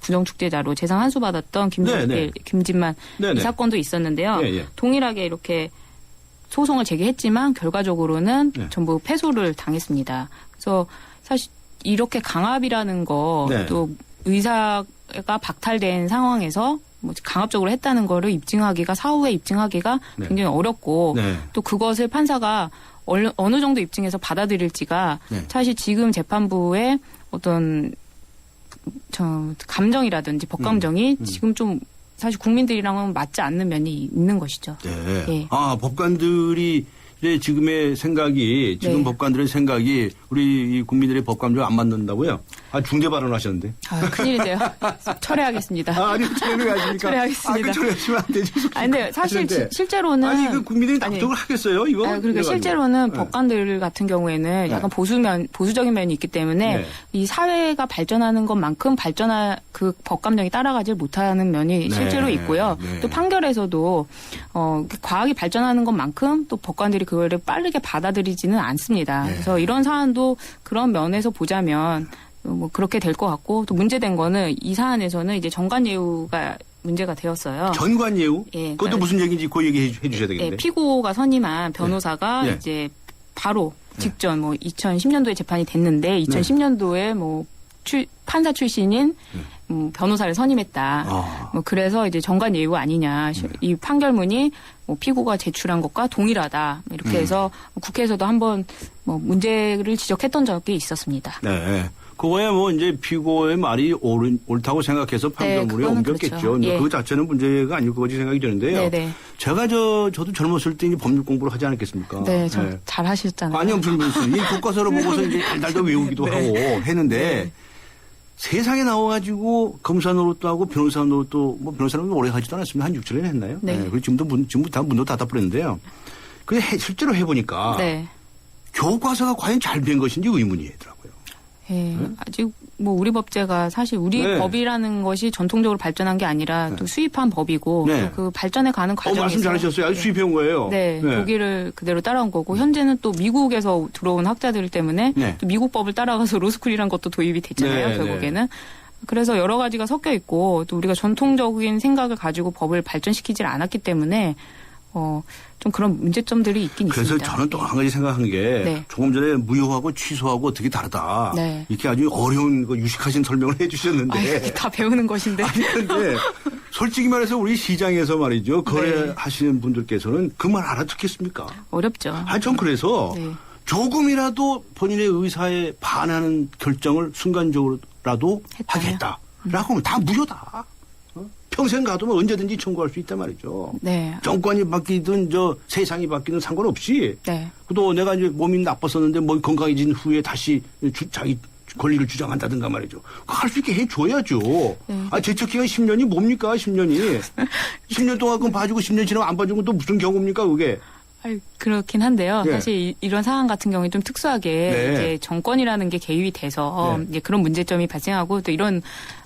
부정축제자로 재상 한수 받았던 김진만 이 사건도 있었는데요. 동일하게 이렇게 소송을 제기했지만 결과적으로는 전부 패소를 당했습니다. 그래서 사실 이렇게 강압이라는 거 또 의사가 박탈된 상황에서 뭐 강압적으로 했다는 거를 사후에 입증하기가 굉장히 어렵고 또 그것을 판사가 어느 정도 입증해서 받아들일지가 사실 지금 재판부의 어떤 감정이라든지 법감정이 지금 좀 사실 국민들이랑은 맞지 않는 면이 있는 것이죠. 네. 예. 법관들이 지금의 생각이 지금 법관들의 생각이 우리 이 국민들의 법감정 안 맞는다고요? 중대 발언하셨는데. 큰일인데요. 철회하겠습니다. 아니 철회를 하십니까? 철회하겠습니다. 철회하시면 안 되죠. 근데 사실 실제로는 그 국민들이 납득을 하겠어요, 이거? 그러니까 실제로는 법관들 같은 경우에는 약간 보수적인 면이 있기 때문에 이 사회가 발전하는 것만큼 그 법감정이 따라가질 못하는 면이 실제로 있고요. 또 판결에서도 과학이 발전하는 것만큼 또 법관들이 그거를 빠르게 받아들이지는 않습니다. 그래서 이런 사안도 그런 면에서 보자면 뭐 그렇게 될 것 같고 또 문제된 거는 이 사안에서는 이제 정관예우가 문제가 되었어요. 전관예우? 예. 그것도 무슨 얘기인지 그 얘기 해주셔야 되겠는데. 피고가 선임한 변호사가 이제 바로 직전 뭐 2010년도에 재판이 됐는데 2010년도에 뭐 판사 출신인 변호사를 선임했다. 뭐 그래서 이제 정관예우 아니냐. 이 판결문이 뭐 피고가 제출한 것과 동일하다. 이렇게 해서 국회에서도 한번 뭐 문제를 지적했던 적이 있었습니다. 네. 그거에 뭐 이제 피고의 말이 옳다고 생각해서 판결문에 옮겼겠죠. 그렇죠. 그 자체는 문제가 아닐 거지 생각이 드는데요. 제가 저도 젊었을 때 법률 공부를 하지 않았겠습니까? 네, 잘 하셨잖아요. 아니요, 무슨 이 교과서를 보고서 이제 달달달 외우기도 하고 했는데 세상에 나와가지고 검사 노릇도 하고 변호사 노릇도 뭐 변호사는 오래 하지도 않았습니다. 한 6, 7년 했나요? 그리고 지금도 다 문도 닫아버렸는데요. 근데 실제로 해보니까 교과서가 과연 잘 된 것인지 의문이 더라고요. 아직 뭐 우리 법제가 사실 우리 법이라는 것이 전통적으로 발전한 게 아니라 또 수입한 법이고 또 그 발전해 가는 과정에서 말씀 잘하셨어요. 아주 수입해온 거예요. 독일을 그대로 따라온 거고 현재는 또 미국에서 들어온 학자들 때문에 또 미국 법을 따라가서 로스쿨이란 것도 도입이 됐잖아요. 결국에는. 그래서 여러 가지가 섞여 있고 또 우리가 전통적인 생각을 가지고 법을 발전시키질 않았기 때문에 좀 그런 문제점들이 있긴 그래서 있습니다. 그래서 저는 또 한 가지 생각한 게 조금 전에 무효하고 취소하고 어떻게 다르다. 이렇게 아주 어려운 유식하신 설명을 해 주셨는데. 다 배우는 것인데. 그런데 솔직히 말해서 우리 시장에서 말이죠. 거래하시는 분들께서는 그 말 알아듣겠습니까? 어렵죠. 전 그래서 조금이라도 본인의 의사에 반하는 결정을 순간적으로라도 하겠다라고 하면 다 무효다. 평생 가두면 언제든지 청구할 수 있단 말이죠. 네. 정권이 바뀌든 세상이 바뀌든 상관없이. 네. 또 내가 이제 몸이 나빴었는데 뭐 건강해진 후에 다시 자기 권리를 주장한다든가 말이죠. 할 수 있게 해줘야죠. 네. 제척기간 10년이 뭡니까? 10년이. 10년 동안 그럼 봐주고 10년 지나면 안 봐주고 또 무슨 경우입니까 그게? 그렇긴 한데요. 네. 사실 이런 상황 같은 경우에 좀 특수하게 네. 이제 정권이라는 게 개입이 돼서 이제 그런 문제점이 발생하고 또 이런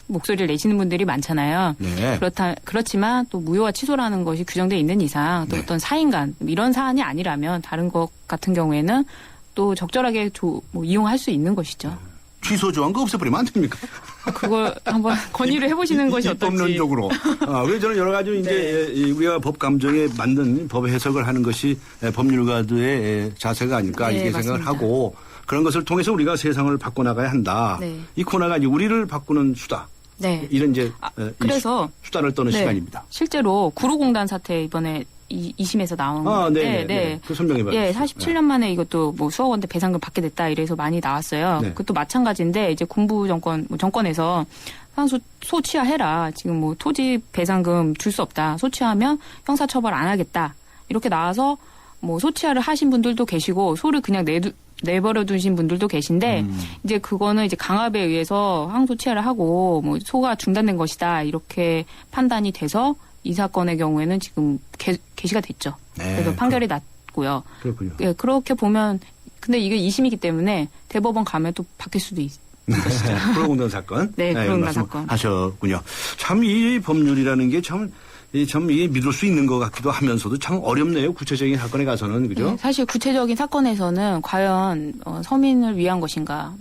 목소리를 내시는 분들이 많잖아요. 네. 그렇지만 또 무효와 취소라는 것이 규정되어 있는 이상 또 네. 어떤 사인간 이런 사안이 아니라면 다른 것 같은 경우에는 또 적절하게 이용할 수 있는 것이죠. 취소 조항 그 없애버리면 안 됩니까? 그걸 한번 건의를 해보시는 것이 어떨지. 법론적으로. 왜 저는 여러 가지 이제 우리가 법 감정에 맞는 법 해석을 하는 것이 법률가들의 자세가 아닐까 네, 이렇게 맞습니다. 생각을 하고 그런 것을 통해서 우리가 세상을 바꿔나가야 한다. 네. 이 코너가 이제 우리를 바꾸는 수다. 네. 이런 이제 그래서 수단을 떠는 네. 시간입니다. 실제로 구로공단 사태 이번에 2심에서 나온 건데, 네. 그 설명해봐요. 예, 47년 만에 이것도 수억 원대 배상금 받게 됐다 이래서 많이 나왔어요. 네. 그것도 마찬가지인데 이제 군부 정권에서 소취하해라. 지금 토지 배상금 줄 수 없다. 소취하면 형사처벌 안 하겠다. 이렇게 나와서 소취하를 하신 분들도 계시고 소를 그냥 내버려 두신 분들도 계신데 이제 그거는 이제 강압에 의해서 항소취하를 하고 소가 중단된 것이다. 이렇게 판단이 돼서 이 사건의 경우에는 지금 개시가 됐죠. 네, 그래서 판결이 났고요. 그렇군요. 예, 그렇게 보면 근데 이게 2심이기 때문에 대법원 가면 또 바뀔 수도 있는 것이죠. 구로공단 사건. 네, 구로공단 사건. 하셨군요. 참 이 법률이라는 게 참 이게 믿을 수 있는 것 같기도 하면서도 참 어렵네요. 구체적인 사건에 가서는 그죠? 네, 사실 구체적인 사건에서는 과연 서민을 위한 것인가,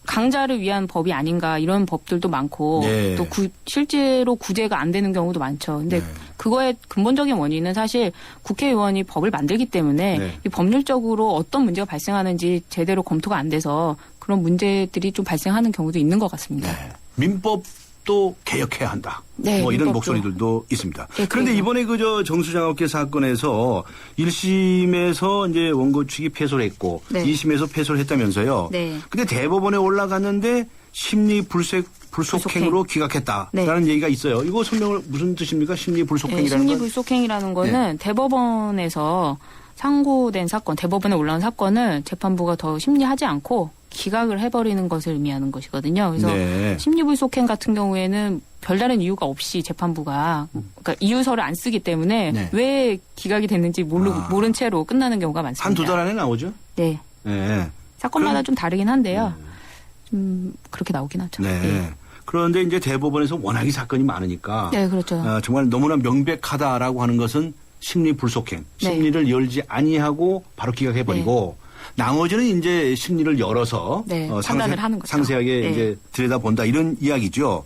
강자를 위한 법이 아닌가 이런 법들도 많고 네. 또 실제로 구제가 안 되는 경우도 많죠. 근데 그거의 근본적인 원인은 사실 국회의원이 법을 만들기 때문에 이 법률적으로 어떤 문제가 발생하는지 제대로 검토가 안 돼서 그런 문제들이 좀 발생하는 경우도 있는 것 같습니다. 민법도 개혁해야 한다. 네, 이런 민법도. 목소리들도 있습니다. 네, 그런데 그래요. 이번에 정수장학회 사건에서 1심에서 이제 원고 측이 패소를 했고 네. 2심에서 패소를 했다면서요. 네. 근데 대법원에 올라갔는데 심리 불속행으로 기각했다라는 얘기가 있어요. 이거 설명을 무슨 뜻입니까? 심리 불속행이라는 건? 심리 불속행이라는 거는 대법원에서 상고된 사건, 대법원에 올라온 사건을 재판부가 더 심리하지 않고 기각을 해버리는 것을 의미하는 것이거든요. 그래서 심리불속행 같은 경우에는 별다른 이유가 없이 재판부가 그러니까 이유서를 안 쓰기 때문에 왜 기각이 됐는지 모른 채로 끝나는 경우가 많습니다. 한두 달 안에 나오죠? 네. 사건마다 좀 다르긴 한데요. 좀 그렇게 나오긴 하죠. 네. 그런데 이제 대법원에서 워낙에 사건이 많으니까 네, 그렇죠. 정말 너무나 명백하다라고 하는 것은 심리 불속행, 심리를 열지 아니하고 바로 기각해버리고 나머지는 이제 심리를 열어서 판단을 하는 거죠. 상세하게 이제 들여다본다 이런 이야기죠.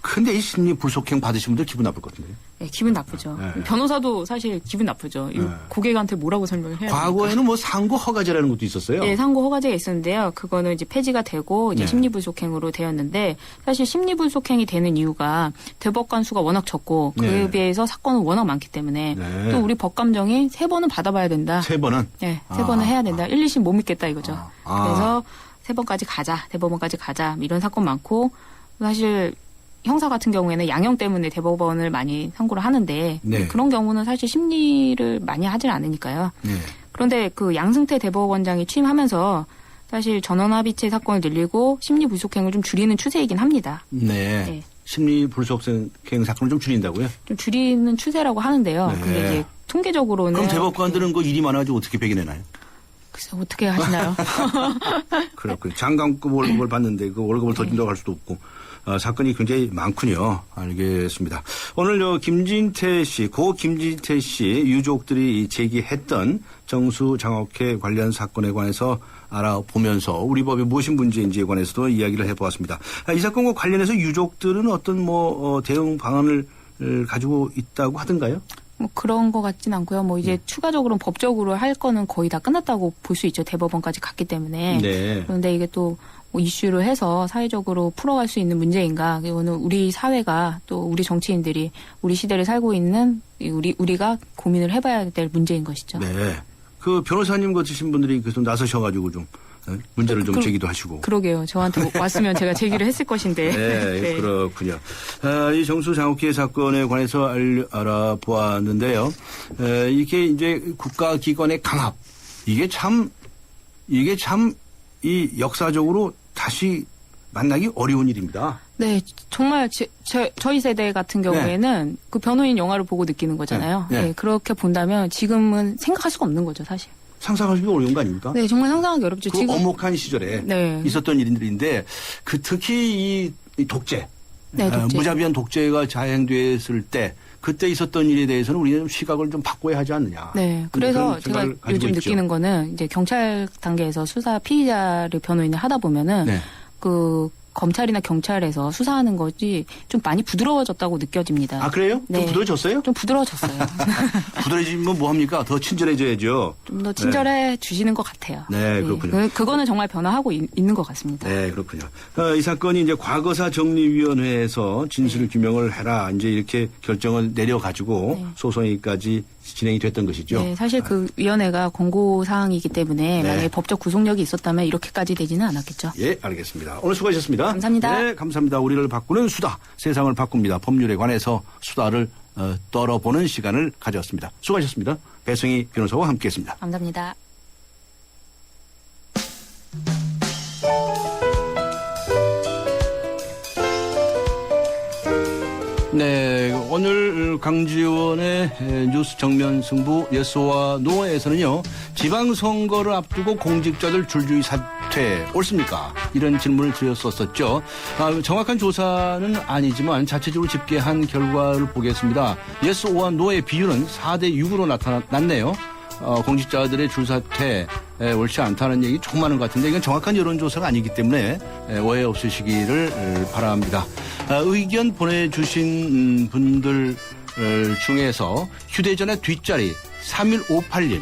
근데 이 심리 불속행 받으신 분들 기분 나쁠 것 같은데요. 네, 기분 나쁘죠. 변호사도 사실 기분 나쁘죠. 고객한테 뭐라고 설명을 해야 과거에는 상고 허가제라는 것도 있었어요. 네, 상고 허가제가 있었는데요. 그거는 이제 폐지가 되고 이제 심리불속행으로 되었는데 사실 심리불속행이 되는 이유가 대법관 수가 워낙 적고 그에 비해서 사건은 워낙 많기 때문에 또 우리 법감정이 3번은 받아봐야 된다. 3번은? 네, 3번은 해야 된다. 1, 2심 못 믿겠다 이거죠. 그래서 3번까지 가자. 대법원까지 가자. 이런 사건 많고 사실 형사 같은 경우에는 양형 때문에 대법원을 많이 상고를 하는데 그런 경우는 사실 심리를 많이 하질 않으니까요. 그런데 그 양승태 대법원장이 취임하면서 사실 전원합의체 사건을 늘리고 심리불속행을 좀 줄이는 추세이긴 합니다. 심리불속행 사건을 좀 줄인다고요? 좀 줄이는 추세라고 하는데요. 근데 이제 통계적으로는 그럼 대법관들은 그 일이 많아가지고 어떻게 배기내나요? 글쎄 어떻게 하시나요? 그렇군요. 장관급 월급을 받는데 그 월급을 더 준다고 할 수도 없고 사건이 굉장히 많군요. 알겠습니다. 오늘 김진태 씨, 고 김진태 씨 유족들이 제기했던 정수장학회 관련 사건에 관해서 알아보면서 우리 법이 무엇이 문제인지에 관해서도 이야기를 해보았습니다. 이 사건과 관련해서 유족들은 어떤 대응 방안을 가지고 있다고 하던가요? 그런 것 같진 않고요. 이제 추가적으로 법적으로 할 거는 거의 다 끝났다고 볼 수 있죠. 대법원까지 갔기 때문에. 그런데 이게 또 이슈를 해서 사회적으로 풀어갈 수 있는 문제인가. 이거는 우리 사회가 또 우리 정치인들이 우리 시대를 살고 있는 우리가 고민을 해봐야 될 문제인 것이죠. 네. 그 변호사님 같으신 분들이 계속 나서셔가지고 좀 문제를 좀 제기도 하시고. 그러게요. 저한테 왔으면 제가 제기를 했을 것인데. 네, 네. 그렇군요. 이 정수 장학회 사건에 관해서 알아보았는데요. 이게 이제 국가기관의 강압, 이게 참 이 역사적으로 다시 만나기 어려운 일입니다. 네, 정말 저희 세대 같은 경우에는 네. 그 변호인 영화를 보고 느끼는 거잖아요. 네. 네, 그렇게 본다면 지금은 생각할 수가 없는 거죠, 사실. 상상하기가 어려운 거 아닙니까? 네, 정말 상상하기 어렵죠. 그 지금 엄혹한 시절에 네. 있었던 일들인데 특히 이 독재, 네, 독재. 무자비한 독재가 자행됐을 때 그때 있었던 일에 대해서는 우리는 시각을 좀 바꿔야 하지 않느냐. 네. 그래서 제가 요즘 느끼는 거는 이제 경찰 단계에서 수사 피의자를 변호인을 하다 보면은 네. 그 검찰이나 경찰에서 수사하는 것이 좀 많이 부드러워졌다고 느껴집니다. 아, 그래요? 네. 좀 부드러워졌어요? 좀 부드러워졌어요. 부드러워지면 뭐 합니까? 더 친절해져야죠. 좀 더 친절해 네. 주시는 것 같아요. 네, 그렇군요. 네. 그거는 정말 변화하고 있는 것 같습니다. 네, 그렇군요. 이 사건이 이제 과거사 정리위원회에서 진실 규명을 해라. 이제 이렇게 결정을 내려가지고 네. 소송까지 진행이 됐던 것이죠. 네, 사실 그 위원회가 권고 사항이기 때문에 네. 만약에 법적 구속력이 있었다면 이렇게까지 되지는 않았겠죠. 예, 알겠습니다. 오늘 수고하셨습니다. 감사합니다. 네, 감사합니다. 우리를 바꾸는 수다, 세상을 바꿉니다. 법률에 관해서 수다를 떨어보는 시간을 가졌습니다. 수고하셨습니다. 배승희 변호사와 함께했습니다. 감사합니다. 네, 오늘 강지원의 뉴스 정면 승부 예스와 노에서는요, 지방선거를 앞두고 공직자들 줄줄이 사퇴 옳습니까? 이런 질문을 드렸었죠. 정확한 조사는 아니지만 자체적으로 집계한 결과를 보겠습니다. 예스와 노의 비율은 4대 6으로 나타났네요. 공직자들의 줄사퇴 옳지 않다는 얘기 조금 많은 것 같은데 이건 정확한 여론조사가 아니기 때문에 오해 없으시기를 바랍니다. 의견 보내주신 분들 중에서 휴대전화 뒷자리 3158님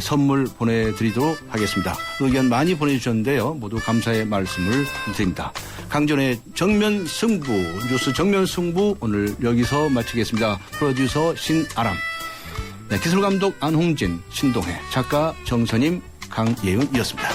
선물 보내드리도록 하겠습니다. 의견 많이 보내주셨는데요. 모두 감사의 말씀을 드립니다. 강전의 정면 승부, 뉴스 정면 승부 오늘 여기서 마치겠습니다. 프로듀서 신아람. 네, 기술감독 안홍진, 신동해, 작가 정선임, 강예은이었습니다.